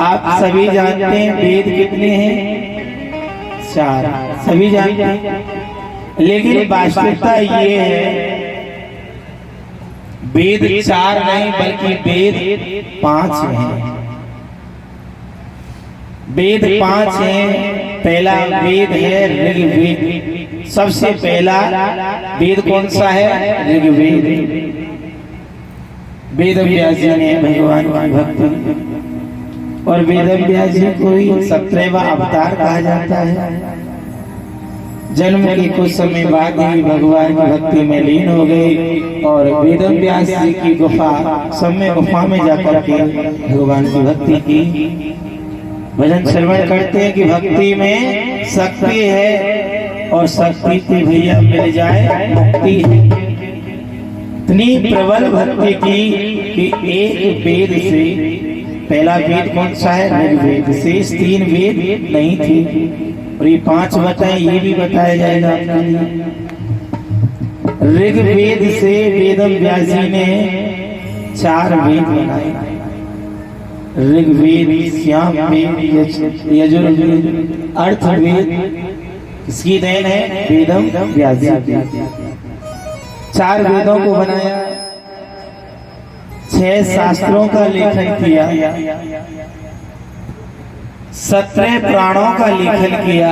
आप सभी जानते हैं वेद कितने हैं? 4, सभी जानते हैं। लेकिन वास्तविकता ये है वेद 4 नहीं बल्कि वेद 5 हैं। वेद 5 हैं। पहला वेद है ऋग्वेद। सबसे पहला वेद कौन सा है? ऋग्वेद। वेद व्यास जी ने भगवान की भक्ति, और वेद व्यास जी को 17वां अवतार कहा जाता है। जन्म के कुछ समय बाद ही भगवान की भक्ति में लीन हो गए और वेद व्यास जी की गुफा समय गुफा में जाकर के भगवान की भक्ति की। भजन श्रवण करते हैं कि भक्ति में शक्ति है, और शक्ति की भैया मिल जाए मुक्ति है। इतनी प्रबल भक्ति की कि एक वेद से, पहला वेद कौन सा है? ऋग्वेद। शेष 3 वेद नहीं थे, और ये 5 बताए, ये भी बताया जाएगा। ऋग्वेद से वेद व्यास जी ने 4 वेद बनाए। ऋग्वेद, सामवेद, यजुर्वेद, अर्थवेद। इसकी देन है वेदम व्यास जी। 4 वेदों को बनाया, 6 शास्त्रों का लेखन किया, 17 पुराणों का लेखन किया।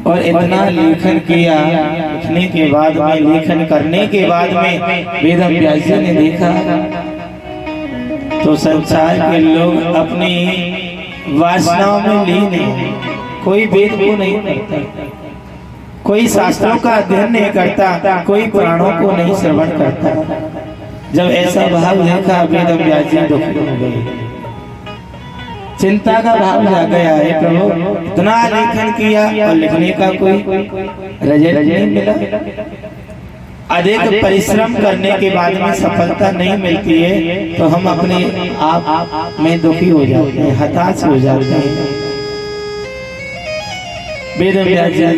और इतना लेखन किया, लिखने के बाद में, लेखन करने के बाद में वेद व्यास जी ने देखा तो संसार के लोग अपनी वासनाओं में लीन हैं। कोई वेद को नहीं पढ़ता, कोई शास्त्रों का अध्ययन नहीं करता, कोई पुराणों को नहीं श्रवण करता। जब ऐसा भाव देखा वेद व्यास जी दुखी हो गए, चिंता का भाव जा गया है। प्रभु इतना लेखन किया और लिखने का कोई रिजल्ट नहीं मिला। अधिक परिश्रम करने के बाद में सफलता नहीं मिलती है तो हम अपने आप में दुखी हो जाते हैं, हताश हो जाते हैं। वेद व्यास जी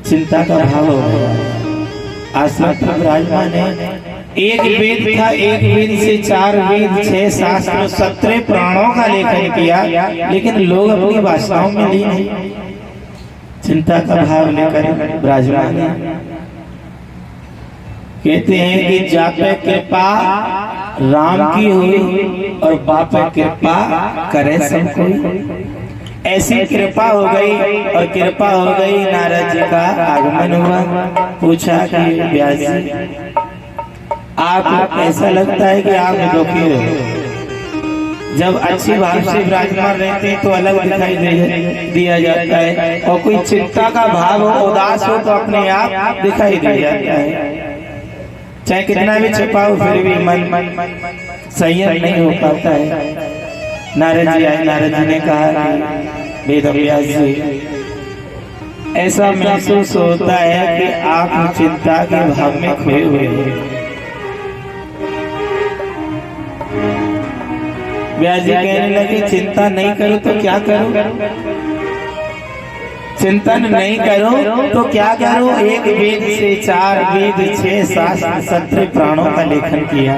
चिंता का भाव हो गया। आश्रम पर विराजमान है। एक वेद था, एक वेद से 4 वेद, 6 शास्त्र, 17 पुराणों का लेखन किया, लेकिन लोग अपनी वासनाओं में लीन हैं। चिंता का भाव लेकर विराजमान है। कहते हैं कि जापे कृपा राम की हुई और बापे कृपा करे सब कोई। ऐसी कृपा हो गई, और कृपा हो गई, नारद जी का आगमन हुआ। पूछा कि व्यास जी आपको ऐसा लगता है कि आप दुखी हो? जब अच्छी भाव से विराजमान रहते हैं तो अलग दिखाई दिया जाता है, और कोई चिंता का भाव हो, उदास हो तो अपने आप दिखाई दे जाता है। चाहे कितना भी छिपाओ फिर भी मन संयम नहीं हो पाता है। नारद जी आए, नारद जी ने कहा वेद व्यास जी ऐसा महसूस होता है कि आप चिंता के भाव में खोए हुए हैं। व्यास जी कहने लगे चिंता नहीं करो तो क्या करो? चिंतन नहीं करो तो क्या करो? एक वेद से 4 वेद, 6 शास्त्र, 17 पुराणों का लेखन किया।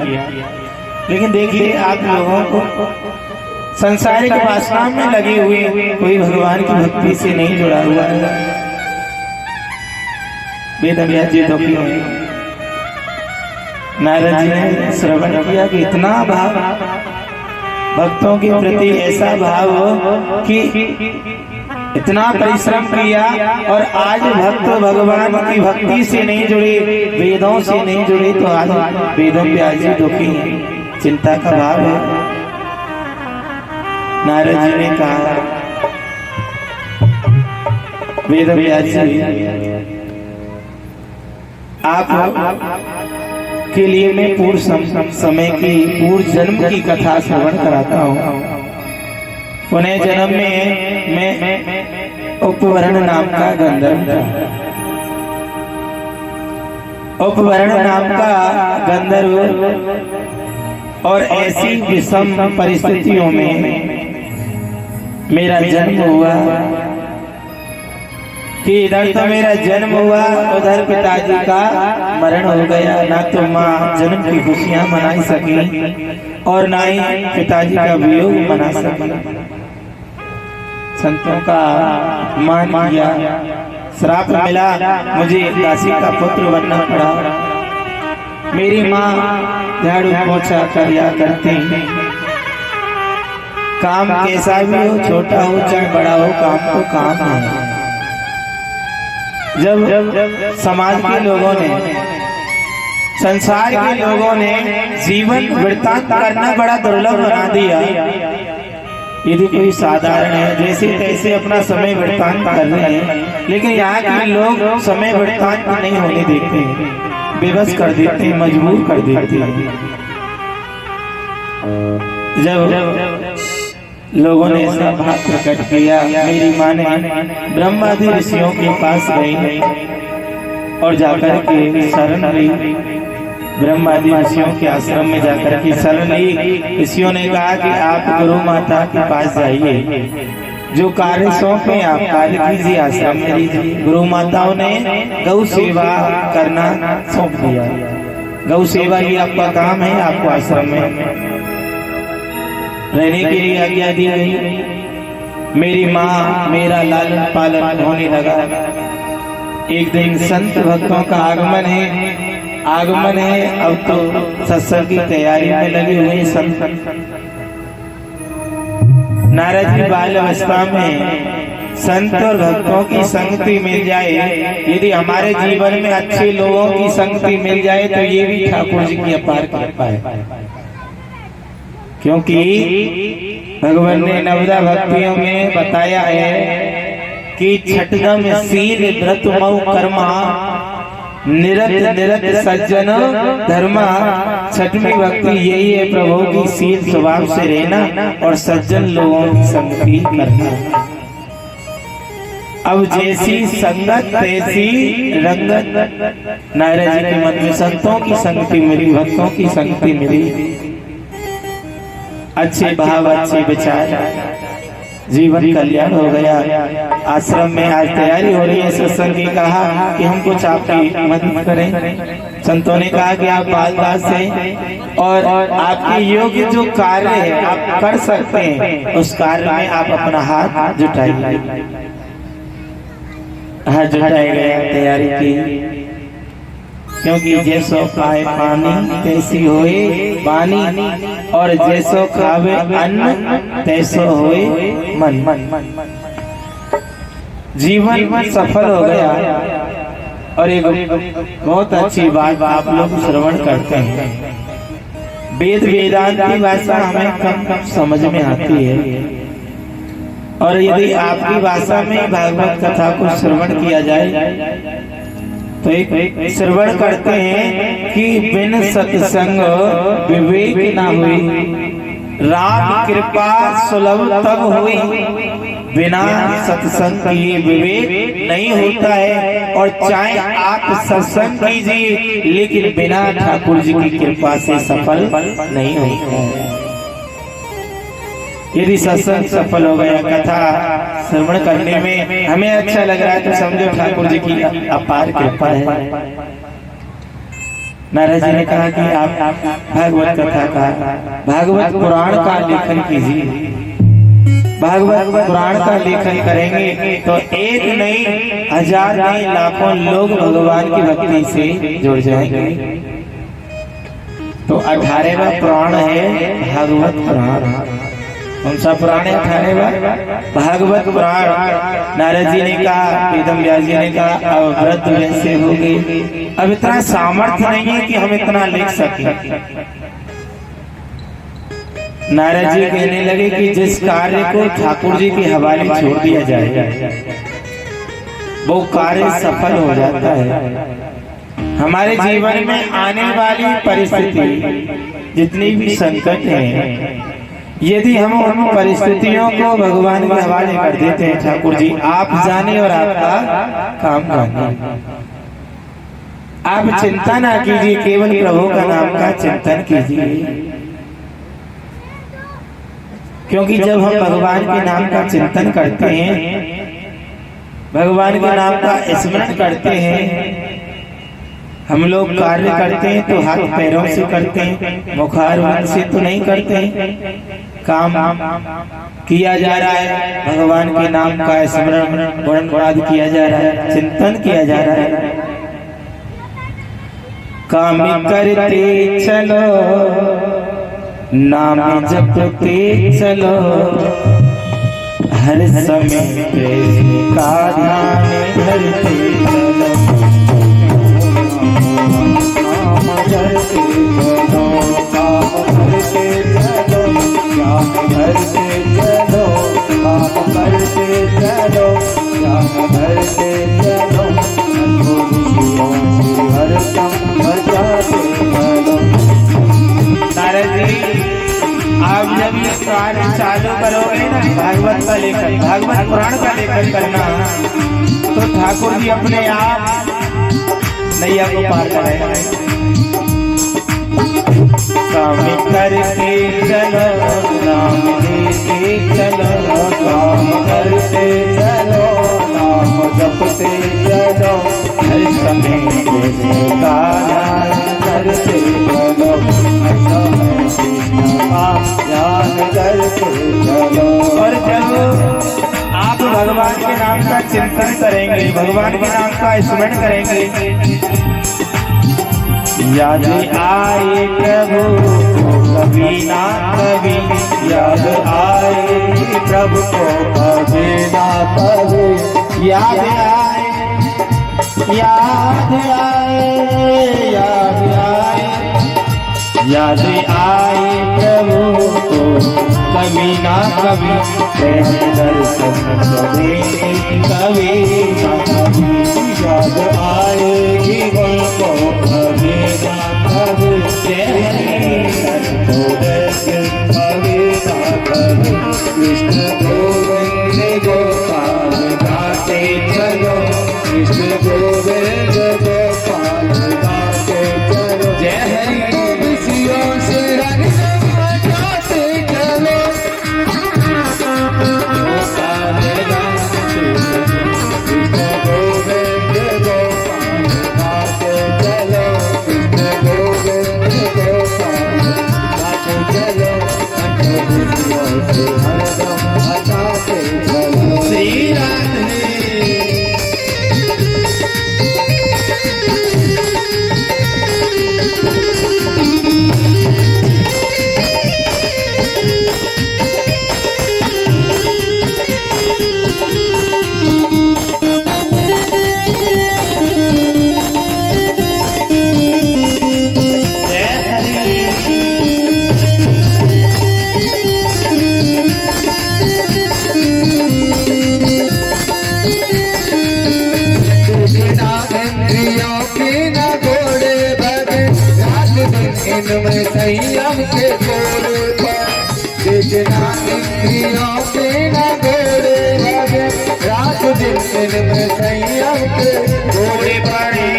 लेकिन देखिए आप लोगों को संसारिक वासना में लगे हुए, कोई भगवान की भक्ति से नहीं जुड़ा हुआ है। वेद व्यास जी दुखी हुए। नारद जी ने श्रवण किया कि इतना भाव भक्तों के प्रति, ऐसा भाव हो कि इतना परिश्रम किया और आज भक्त भगवान की भक्ति से नहीं जुड़े, वेदों से नहीं जुड़े, तो आज वेदों व्यास जी दुखी हैं, चिंता का भाव है। नारद जी ने कहा वेद व्यास जी आप के लिए मैं पूर्व समय की, पूर्व जन्म की कथा श्रवण कराता हूँ। पुनः जन्म में मैं उपवरण नाम का गंधर्व था। उपवरण नाम का गंधर्व, और ऐसी विषम परिस्थितियों में मेरा जन्म हुआ कि इधर तो मेरा जन्म हुआ, उधर पिताजी का मरण हो गया, ना तो माँ जन्म की खुशियां मना सकी और ना ही पिताजी का वियोग मना सकी। संतों का मान किया, श्राप मिला, मुझे दासी का पुत्र बनना पड़ा। मेरी माँ झाड़ू पोछा किया करती, काम कैसा भी हो, छोटा हो चाहे बड़ा हो, काम तो काम है। जब समाज के लोगों ने, संसार के लोगों ने जीवन वृत्तांत करना बड़ा दुर्लभ बना दिया, यदि कोई साधारण है जैसे तैसे अपना समय वृत्तांत कर रहे हैं, लेकिन यहाँ के लोग समय वृत्तांत नहीं होने देते हैं, बेबस कर देते हैं, मजबूर कर देते हैं। जब लोगों ने ऐसा भाव प्रकट किया, मेरी माँ ने ब्रह्मादि ऋषियों के पास गई और जाकर के शरण ली। ब्रह्मादि ऋषियों के आश्रम में जाकर के शरण ली। ऋषियों ने कहा कि आप गुरु माता के पास जाइए, जो कार्य सौंपे आप कार्य कीजिए, आश्रम में लीजिए। गुरु माताओं ने गौ सेवा करना सौंप दिया। गौ सेवा ये आपका काम है, आपको आश्रम में रहने के लिए आज्ञा दी गई। मेरी माँ मेरा लालन पालन होने लगा। एक दिन संत भक्तों का आगमन है, अब तो सत्संग की तैयारी में लगे हुए संत। नारद जी बाल अवस्था में संत और भक्तों की संगति मिल जाए, यदि हमारे जीवन में अच्छे लोगों की संगति मिल जाए तो ये भी ठाकुर जी की अपार कृपा है। क्योंकि भगवान ने नवदा भक्तियों में बताया है कि छठदम शील व्रत मऊ कर्मा निरत सज्जन धर्मा। छठवीं भक्ति यही है, प्रभु की शील स्वभाव से रहना और सज्जन लोगों की संगति करना। अब जैसी संगत तैसी रंगत। नारद जी के मन में संतों की संगति मिली, भक्तों की संगति मिली, अच्छे भाव अच्छे विचार, जीवन कल्याण हो गया। आश्रम में आज तैयारी हो रही है सत्संग की। कहा कि हम कुछ आपकी मदद करें। संतों ने कहा कि आप बालदास हैं और आपके योग्य जो कार्य है आप कर सकते हैं, उस कार्य में आप अपना हाथ जुटाइए। हाथ जुटाया गया, तैयारी की। क्योंकि जैसो खाए पानी तैसी होए पानी, और जैसो खावे अन्न तैसो होए मन। जीवन सफल हो गया। और एक बहुत अच्छी बात आप लोग श्रवण करते हैं, वेद वेदांत की भाषा हमें कम समझ में आती है, और यदि आपकी भाषा में भागवत कथा को श्रवण किया जाए तो एक श्रवण करते हैं कि बिन सत्संग विवेक ना हुई, राम कृपा सुलभ तब हुई। बिना सत्संग किए विवेक नहीं होता है, और चाहे आप सत्संग कीजिए लेकिन बिना ठाकुर जी की कृपा से सफल नहीं होता है। यदि सत्संग सफल हो गया, कथा श्रवण करने में हमें अच्छा लग रहा है, तो समझो ठाकुर जी की अपार कृपा है। नारद जी ने कहा कि आप भागवत कथा का, भागवत पुराण का लेखन कीजिए। भागवत पुराण का लेखन करेंगे तो एक नहीं, हजार नहीं, लाखों लोग भगवान की भक्ति से जुड़ जाएंगे। तो 18वां पुराण है भागवत पुराण। कौन सा पुराण है 18वां? भागवत पुराण। नारद जी ने कहा, वेदम व्यास जी ने कहा अब व्रत वैसे हो गई, अब इतना सामर्थ्य नहीं है कि हम इतना लिख सकें। नारद जी कहने लगे कि जिस कार्य को ठाकुर जी के हवाले छोड़ दिया जाए वो कार्य सफल हो जाता है। हमारे जीवन में आने वाली परिस्थिति जितनी भी संकट है, यदि हम उन परिस्थितियों को भगवान के हवाले कर देते हैं, ठाकुर जी आप जाने और आपका काम करना, आप चिंता ना कीजिए, केवल प्रभु का नाम का चिंतन कीजिए। क्योंकि जब हम भगवान के नाम का चिंतन करते हैं, भगवान के नाम का स्मरण करते हैं। हम लोग कार्य करते हैं तो हाथ पैरों से करते हैं, मुखार मन से तो नहीं करते हैं। काम किया जा रहा है, भगवान के नाम का स्मरण गुणगान किया जा रहा है, चिंतन किया जा रहा है। काम करते चलो, नाम जपते चलो, हर समय का ध्यान धरते चलो। काम करते चलो, काम करते चलो, काम करते चलो, काम करते चलो, काम करते चलो, हर दम बजाते चलो। नारद जी, आप जब ये कार्य चालू करोगे ना भागवत का लेकर, भागवत पुराण का लेकर करना, तो ठाकुर जी अपने आप नैया को पार कराएगा। काम करते चलो, नाम लेते चलो, काम करते चलो, नाम जपते चलो, हर समय का ध्यान करते चलो, ध्यान करते चलो। और जब आप भगवान के नाम का चिंतन करेंगे, भगवान के नाम का स्मरण करेंगे, याद आए प्रभु कभी ना कभी, याद आए प्रभु को कभी ना कभी, याद आए, याद आए, याद आए, याद आए प्रभु को कभी ना कभी, दर्शन कभी कभी ना कभी, याद आएगी को कभी ना कभी, कभी ना कभी। कृष्ण गोविंद गोपाल गाते चलो, कृष्ण गोविंद गोपाल गाते चलो, जय हरि खुशियों से रंग गाते चलो। कृष्ण गोविंद गोपाल गाते चलो, कृष्ण गोविंद गोपाल गाते चलो, खुशियों से हरदम गाते चलो। श्री राधे। इनमें संयम के घोड़े पर देखना, इंद्रियों के न घोड़े भगे, रात दिन इनमें संयम के घोड़े पड़े।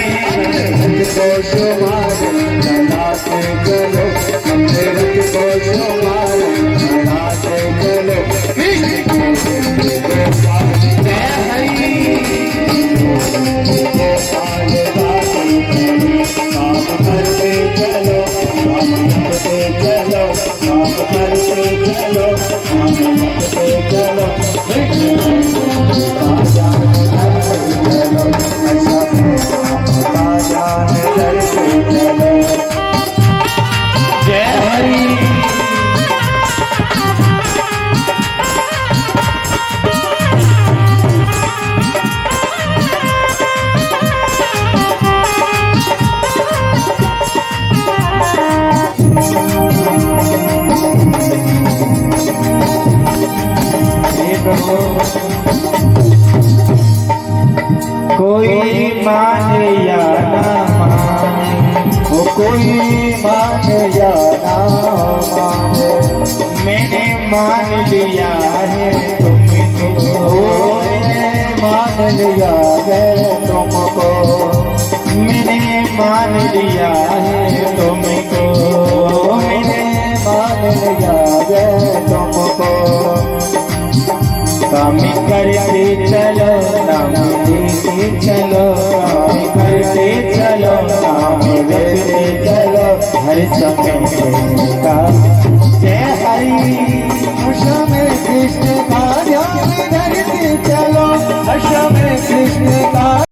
को शुमारे चलाते चलो, अपने रथ को शुमारे चलाते चलो। जय हरि गोपाल काम करते चलो, काम करते चलो, काम करते चलो, काम करते चलो, राजा चलो, राजा करते चलो। जय हरि। कोई माने या ना माने, वो कोई माने या ना माने, मैंने मान लिया है तुमको, मैंने मान लिया है तुमको, मैंने मान लिया है तुमको, मैंने मान लिया है तुमको। नाम करते चलो, नाम लेते चलो, नाम करते चलो, नाम लेते चलो, हर समय का जय हरि। में कृष्ण का ध्यान